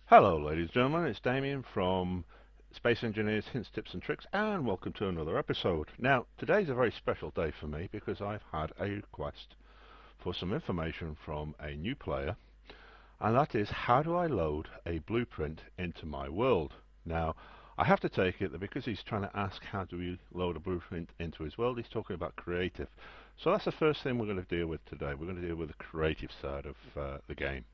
Hello ladies and gentlemen, it's Damien from Space Engineers Hints, Tips and Tricks, and welcome to another episode. Now, today's a very special day for me because I've had a request for some information from a new player, and that is how do I load a blueprint into my world. Now, I have to take it that because he's trying to ask how do we load a blueprint into his world, he's talking about creative. So that's the first thing we're going to deal with today. We're going to deal with the creative side of the game.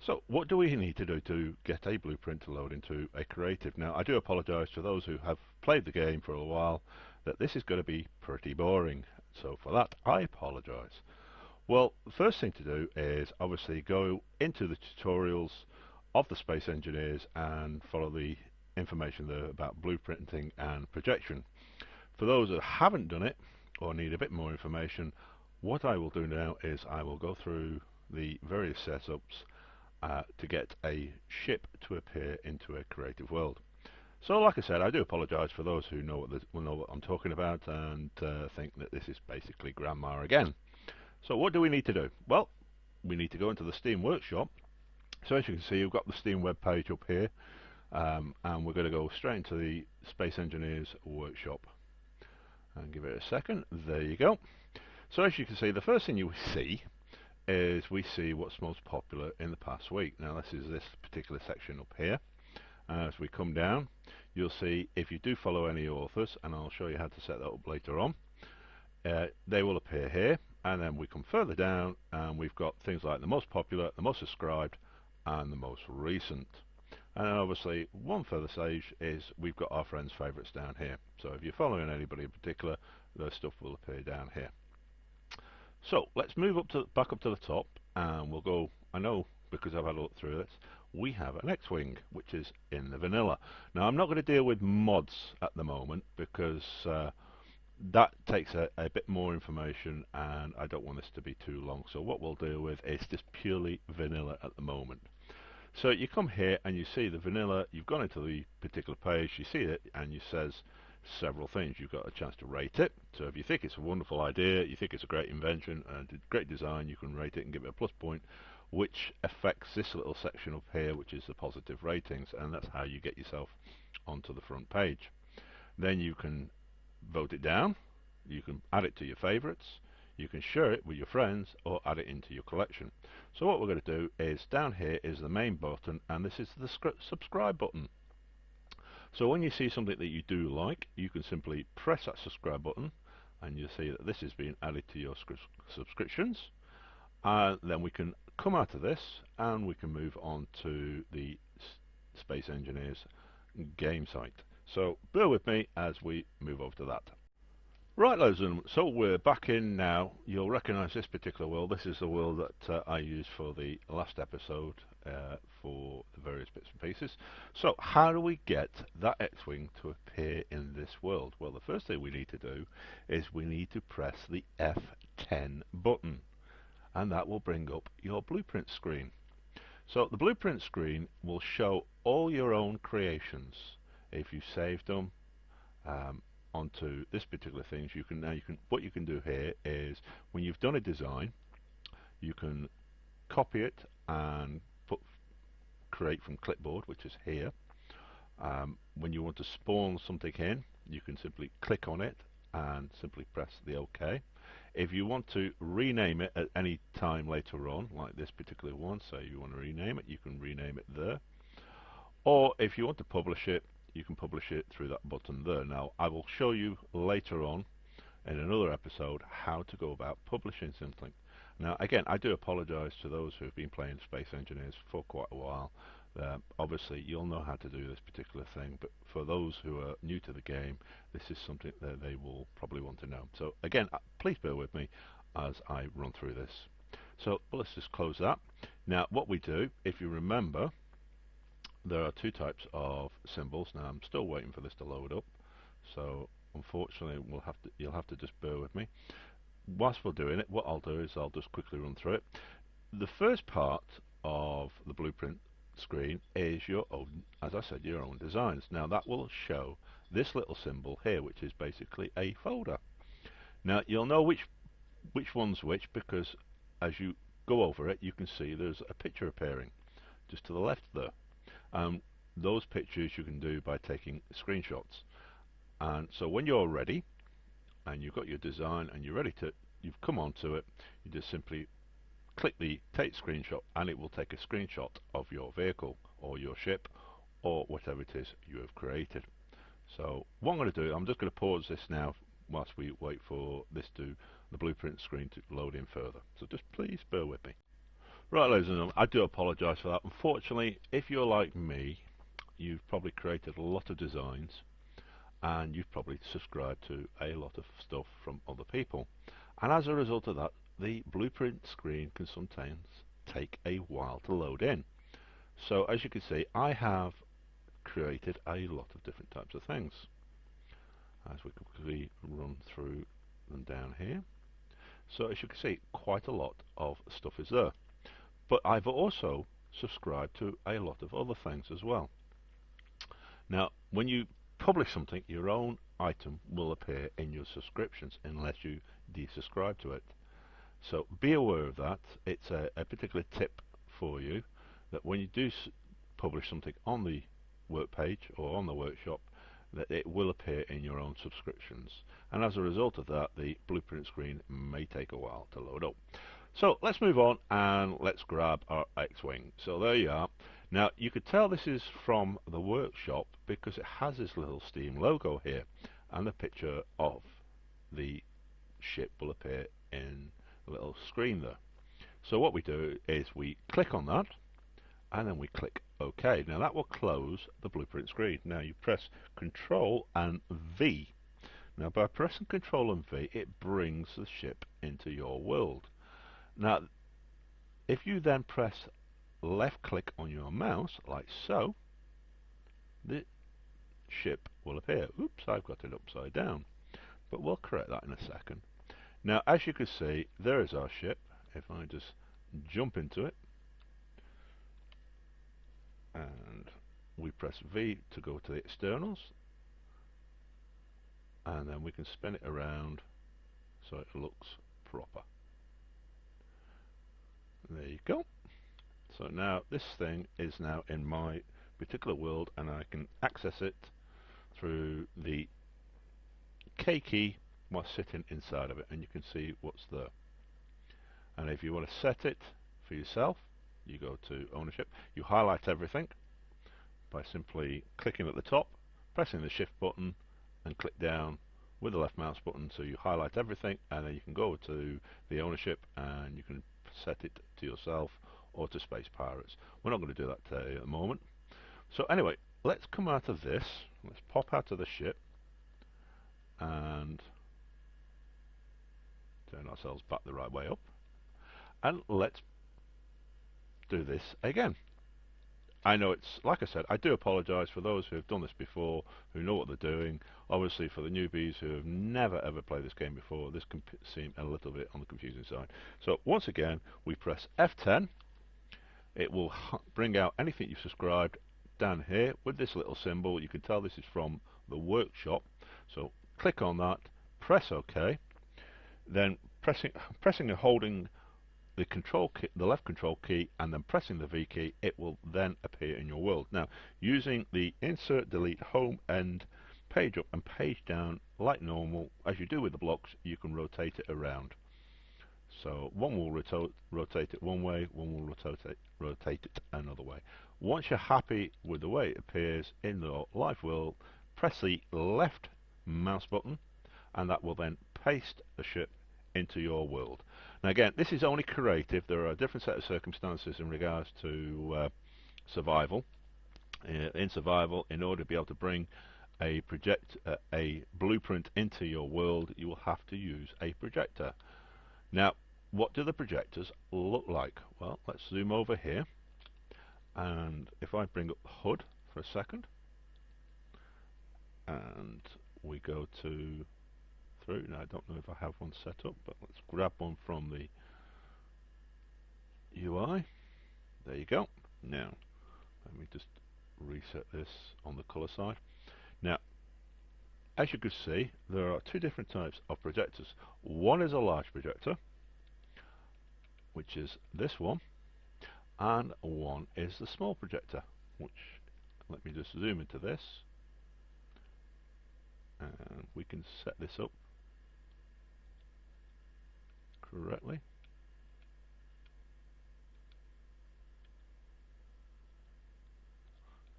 So what do we need to do to get a blueprint to load into a creative? Now, I do apologise to those who have played the game for a while that this is going to be pretty boring. So for that, I apologise. Well, the first thing to do is obviously go into the tutorials of the Space Engineers and follow the information there about blueprinting and projection. For those that haven't done it or need a bit more information, what I will do now is I will go through the various setups to get a ship to appear into a creative world. So like I said, I do apologise for those who know what I'm talking about and think that this is basically grammar again. So what do we need to do? Well, we need to go into the Steam Workshop. So as you can see, you've got the Steam web page up here, and we're going to go straight into the Space Engineers Workshop. And give it a second. There you go. So as you can see, the first thing you see is we see what's most popular in the past week. Now this is this particular section up here. As we come down, you'll see if you do follow any authors, and I'll show you how to set that up later on, they will appear here, and then we come further down and we've got things like the most popular, the most subscribed, and the most recent. And then obviously one further stage is we've got our friends' favourites down here. So if you're following anybody in particular, their stuff will appear down here. So let's move back up to the top, and we'll go. I know because I've had a look through this, we have an X-Wing which is in the vanilla. Now I'm not going to deal with mods at the moment because that takes a bit more information and I don't want this to be too long. So what we'll deal with is just purely vanilla at the moment. So you come here and you see the vanilla, you've gone into the particular page, you see it, and it says several things. You've got a chance to rate it. So if you think it's a wonderful idea, you think it's a great invention and a great design, you can rate it and give it a plus point, which affects this little section up here, which is the positive ratings, and that's how you get yourself onto the front page. Then you can vote it down, you can add it to your favorites, you can share it with your friends, or add it into your collection. So what we're going to do is down here is the main button, and this is the subscribe button. So when you see something that you do like, you can simply press that subscribe button and you'll see that this is being added to your subscriptions. Then we can come out of this and we can move on to the Space Engineers game site. So bear with me as we move over to that. Right, ladies and gentlemen, so we're back in now. You'll recognise this particular world. This is the world that I used for the last episode for the various bits and pieces. So how do we get that X-Wing to appear in this world? Well, the first thing we need to do is we need to press the F10 button, and that will bring up your blueprint screen. So the blueprint screen will show all your own creations. If you saved them onto this particular things, what you can do here is when you've done a design, you can copy it and create from clipboard, which is here. When you want to spawn something in, you can simply click on it and simply press the OK. If you want to rename it at any time later on, like this particular one, so you want to rename it, you can rename it there. Or if you want to publish it, you can publish it through that button there. Now I will show you later on in another episode how to go about publishing something. Now again, I do apologise to those who have been playing Space Engineers for quite a while. Obviously you'll know how to do this particular thing, but for those who are new to the game, this is something that they will probably want to know. So again, please bear with me as I run through this. So let's just close that. Now what we do, if you remember, there are two types of symbols. Now I'm still waiting for this to load up, so unfortunately you'll have to just bear with me. Whilst we're doing it, what I'll do is I'll just quickly run through it. The first part of the blueprint screen is your own, as I said, your own designs. Now that will show this little symbol here, which is basically a folder. Now you'll know which one's which because as you go over it, you can see there's a picture appearing just to the left there. Those pictures you can do by taking screenshots. And so when you're ready and you've got your design and you're ready to, you've come onto it, you just simply click the take screenshot and it will take a screenshot of your vehicle or your ship or whatever it is you have created. So what I'm going to do, I'm just going to pause this now whilst we wait for this to the blueprint screen to load in further. So just please bear with me. Right, ladies and gentlemen, I do apologise for that. Unfortunately, if you're like me, you've probably created a lot of designs and you've probably subscribed to a lot of stuff from other people. And as a result of that, the blueprint screen can sometimes take a while to load in. So as you can see, I have created a lot of different types of things. As we quickly run through them down here. So as you can see, quite a lot of stuff is there. But I've also subscribed to a lot of other things as well. Now, when you publish something, your own item will appear in your subscriptions unless you desubscribe to it. So be aware of that. It's a particular tip for you that when you do publish something on the work page or on the workshop, that it will appear in your own subscriptions. And as a result of that, the blueprint screen may take a while to load up. So let's move on and let's grab our X-Wing. So there you are. Now you could tell this is from the workshop because it has this little Steam logo here and the picture of the ship will appear in the little screen there. So what we do is we click on that and then we click OK. Now that will close the blueprint screen. Now you press Control and V. Now by pressing Control and V, it brings the ship into your world. Now if you then press left click on your mouse like so, the ship will appear. Oops, I've got it upside down, but we'll correct that in a second. Now as you can see, there is our ship. If I just jump into it and we press V to go to the externals, and then we can spin it around so it looks proper. There you go. So now this thing is now in my particular world and I can access it through the K key while sitting inside of it, and you can see what's there. And if you want to set it for yourself, you go to ownership, you highlight everything by simply clicking at the top, pressing the shift button and click down with the left mouse button, so you highlight everything, and then you can go to the ownership and you can set it to yourself or to Space Pirates. We're not going to do that today at the moment. So anyway, let's come out of this, let's pop out of the ship and turn ourselves back the right way up, and let's do this again. I know it's, like I said, I do apologise for those who have done this before, who know what they're doing. Obviously for the newbies who have never ever played this game before, this can seem a little bit on the confusing side. So once again, we press F10. It will bring out anything you've subscribed down here with this little symbol. You can tell this is from the workshop. So click on that, press OK, then pressing and holding the control key, the left control key, and then pressing the V key, it will then appear in your world. Now using the insert, delete, home, and page up and page down like normal, as you do with the blocks, you can rotate it around. So one will rotate it one way, one will rotate it another way. Once you're happy with the way it appears in the live world, press the left mouse button and that will then paste the ship into your world. Now again, this is only creative. There are a different set of circumstances in regards to survival. In survival, in order to be able to bring a blueprint into your world, you will have to use a projector. Now, what do the projectors look like? Well, let's zoom over here, and if I bring up the HUD for a second, and we go to through. Now I don't know if I have one set up, but let's grab one from the UI. There you go. Now let me just reset this on the color side. Now as you can see, there are two different types of projectors. One is a large projector, which is this one, and one is the small projector, which let me just zoom into this, and we can set this up correctly.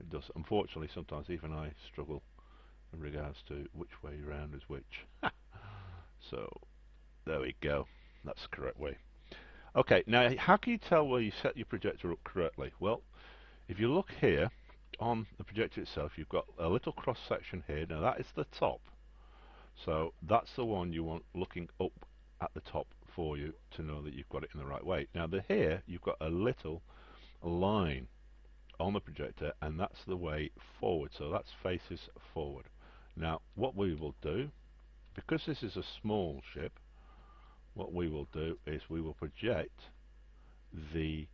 It does. Unfortunately, sometimes even I struggle in regards to which way round is which. So there we go. That's the correct way. Okay, now how can you tell where you set your projector up correctly? Well, if you look here on the projector itself, you've got a little cross section here. Now that is the top. So that's the one you want looking up at the top for you to know that you've got it in the right way. Now here you've got a little line on the projector, and that's the way forward, so that faces forward. Now what we will do, because this is a small ship, what we will do is we will project the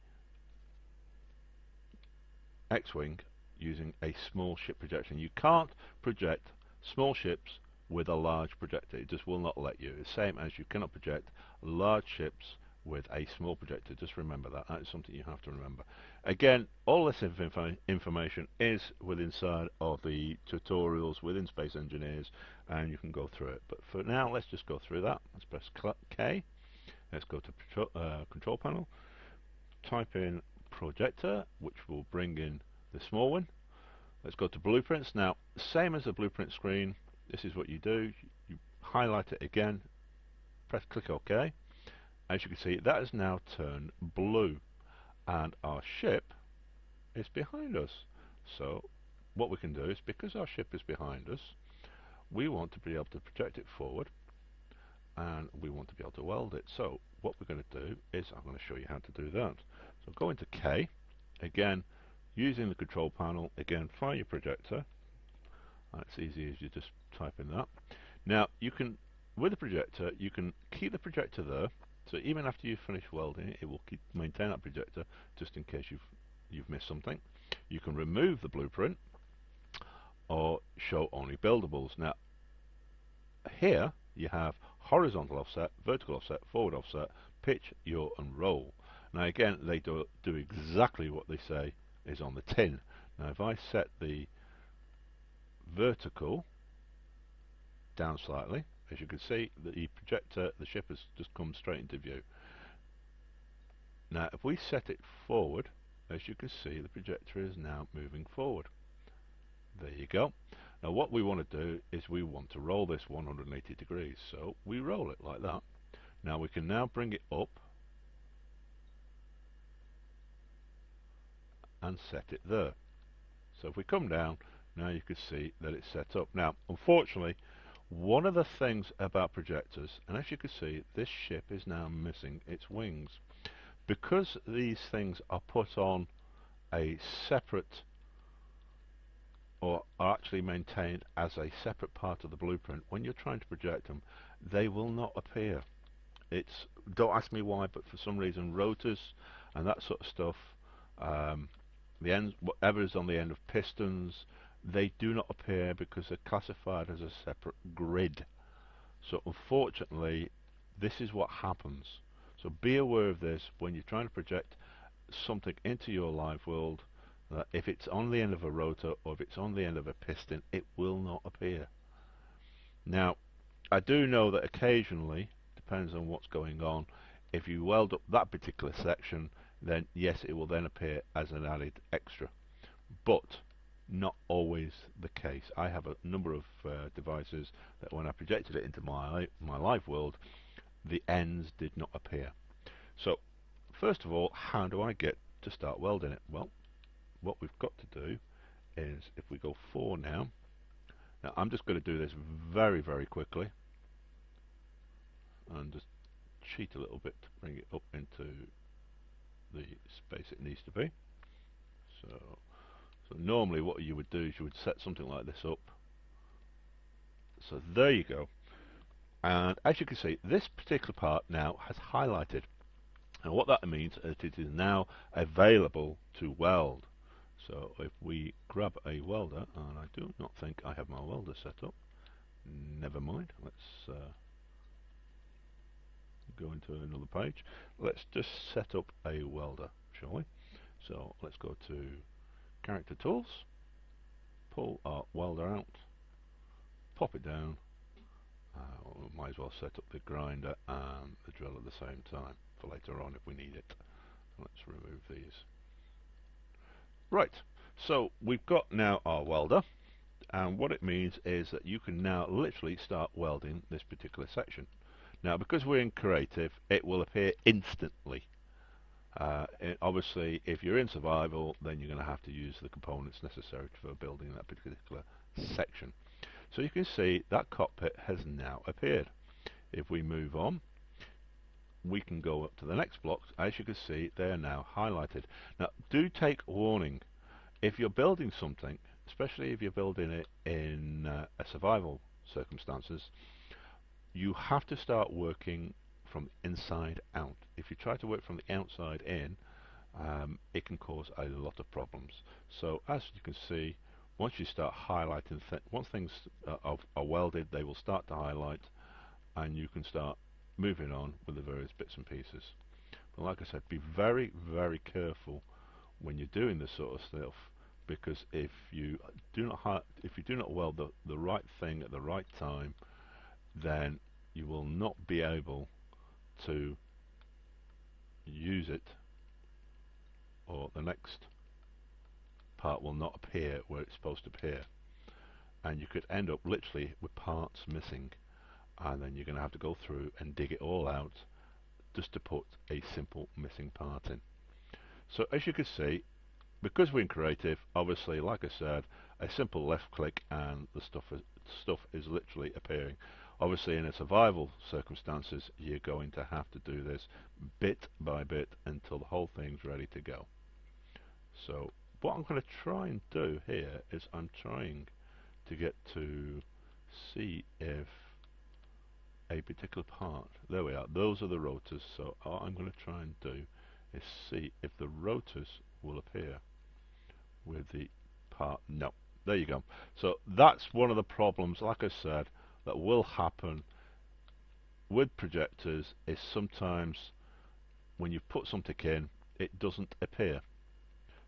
X-Wing using a small ship projection. You can't project small ships with a large projector. It just will not let you. It's the same as you cannot project large ships with a small projector. Just remember that. That is something you have to remember. Again, all this information is inside of the tutorials within Space Engineers, and you can go through it. But for now, let's just go through that. Let's press K. Let's go to control panel. Type in projector, which will bring in the small one. Let's go to blueprints. Now, same as the blueprint screen, this is what you do. You highlight it again, click OK. As you can see, that has now turned blue, and our ship is behind us. So what we can do is, because our ship is behind us, we want to be able to project it forward, and we want to be able to weld it. So what we're going to do is, I'm going to show you how to do that. So go into K, again, using the control panel, again, find your projector. It's easy as you just type in that. Now, you can, with the projector, you can keep the projector there. So even after you finish welding it, it will maintain that projector just in case you've missed something. You can remove the blueprint or show only buildables. Now, here you have horizontal offset, vertical offset, forward offset, pitch, yaw, and roll. Now again, they do exactly what they say is on the tin. Now if I set the vertical down slightly, as you can see, the projector, the ship has just come straight into view. Now if we set it forward, as you can see, the projector is now moving forward. There you go. Now what we want to do is we want to roll this 180 degrees, so we roll it like that. Now we can now bring it up and set it there. So if we come down, now you can see that it's set up. Now unfortunately, one of the things about projectors, and as you can see, this ship is now missing its wings. Because these things are put on a separate, or are actually maintained as a separate part of the blueprint, when you're trying to project them, they will not appear. Don't ask me why, but for some reason rotors and that sort of stuff, the end, whatever is on the end of pistons, they do not appear because they're classified as a separate grid. So unfortunately, this is what happens. So be aware of this when you're trying to project something into your live world, that if it's on the end of a rotor or if it's on the end of a piston, it will not appear. Now, I do know that occasionally, depends on what's going on, if you weld up that particular section, then yes, it will then appear as an added extra. But not always the case. I have a number of devices that when I projected it into my live world, the ends did not appear. So first of all, how do I get to start welding it? Well, what we've got to do is, if we go 4 now I'm just going to do this very, very quickly and just cheat a little bit to bring it up into the space it needs to be. So normally what you would do is you would set something like this up. So there you go. And as you can see, this particular part now has highlighted. And what that means is it is now available to weld. So if we grab a welder, and I do not think I have my welder set up. Never mind. Let's go into another page. Let's just set up a welder, shall we? So let's go to Character Tools, pull our welder out, pop it down. We might as well set up the grinder and the drill at the same time for later on if we need it. Let's remove these. Right, so we've got now our welder, and what it means is that you can now literally start welding this particular section. Now, because we're in creative, it will appear instantly. Obviously, if you're in survival, then you're going to have to use the components necessary for building that particular section. So you can see that cockpit has now appeared. If we move on, we can go up to the next blocks. As you can see, they are now highlighted. Now, do take warning. If you're building something, especially if you're building it in a survival circumstances, you have to start working from the inside out. If you try to work from the outside in, it can cause a lot of problems. So as you can see, once you start highlighting, once things are welded, they will start to highlight, and you can start moving on with the various bits and pieces. But like I said, be very, very careful when you're doing this sort of stuff, because if you do not weld the right thing at the right time, then you will not be able to use it, or the next part will not appear where it's supposed to appear, and you could end up literally with parts missing, and then you're going to have to go through and dig it all out just to put a simple missing part in. So as you can see, because we're in creative, obviously, like I said, a simple left click and the stuff is literally appearing. Obviously, in a survival circumstances, you're going to have to do this bit by bit until the whole thing's ready to go. So what I'm going to try and do here is I'm trying to get to see if a particular part, there we are, those are the rotors. So what I'm going to try and do is see if the rotors will appear with the part. No, there you go. So that's one of the problems, like I said, that will happen with projectors, is sometimes when you put something in, it doesn't appear.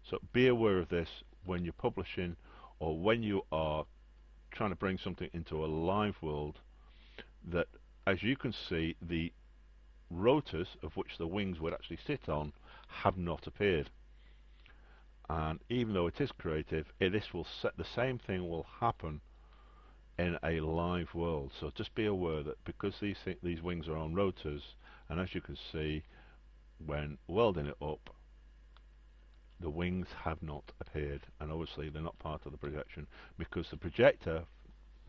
So be aware of this when you're publishing, or when you are trying to bring something into a live world, that as you can see, the rotors of which the wings would actually sit on have not appeared. And even though it is creative, this will set the same thing will happen in a live world. So just be aware that because these wings are on rotors, and as you can see, when welding it up, the wings have not appeared, and obviously they're not part of the projection, because the projector,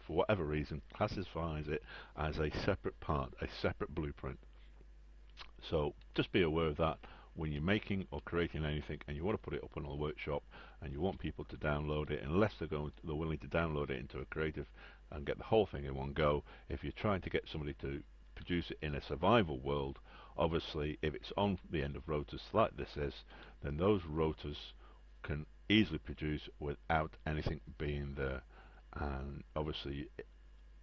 for whatever reason, classifies it as a separate part, a separate blueprint. So just be aware of that when you're making or creating anything and you want to put it up on a workshop and you want people to download it, unless they're willing to download it into a creative and get the whole thing in one go. If you're trying to get somebody to produce it in a survival world, obviously if it's on the end of rotors like this is, then those rotors can easily produce without anything being there. And obviously,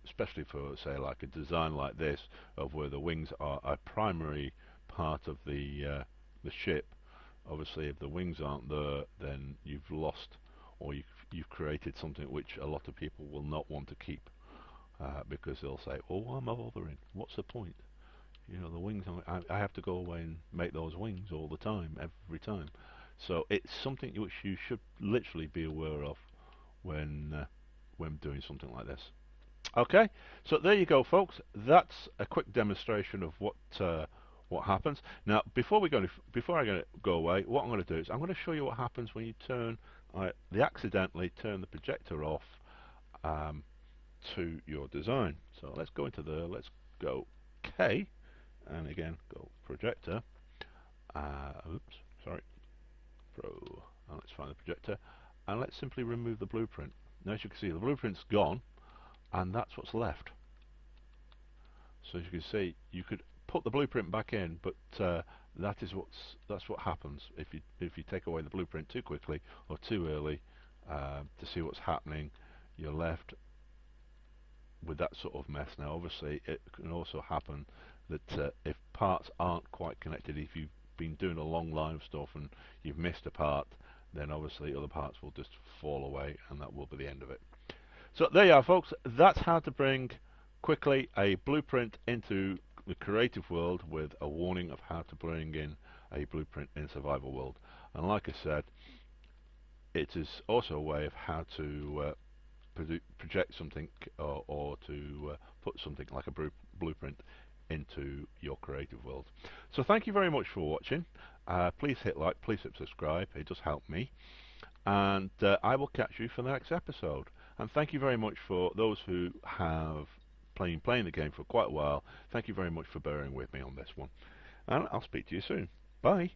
especially for say like a design like this, of where the wings are a primary part of the ship, obviously if the wings aren't there, then you've lost, or you've created something which a lot of people will not want to keep, because they'll say, oh, why am I bothering, what's the point, you know, the wings, I have to go away and make those wings all the time, every time. So it's something which you should literally be aware of when doing something like this. Okay, so there you go, folks. That's a quick demonstration of what happens. Now, before I go away, what I'm going to do is I'm going to show you what happens when you accidentally turn the projector off to your design. So let's go into there. Let's go K, and again go projector. Oops, sorry, Pro. And let's find the projector, and let's simply remove the blueprint. Now, as you can see, the blueprint's gone, and that's what's left. So as you can see, you could put the blueprint back in, but that's what happens if you take away the blueprint too quickly or too early to see what's happening. You're left with that sort of mess. Now, obviously, it can also happen that if parts aren't quite connected, if you've been doing a long line of stuff and you've missed a part, then obviously other parts will just fall away, and that will be the end of it. So there you are, folks. That's how to bring quickly a blueprint into the creative world with a warning of how to bring in a blueprint in survival world. And like I said, it is also a way of how to project something, or to put something like a blueprint into your creative world. So thank you very much for watching. Please hit like, please hit subscribe, it does help me. And I will catch you for the next episode. And thank you very much for those who have playing the game for quite a while. Thank you very much for bearing with me on this one. And I'll speak to you soon. Bye.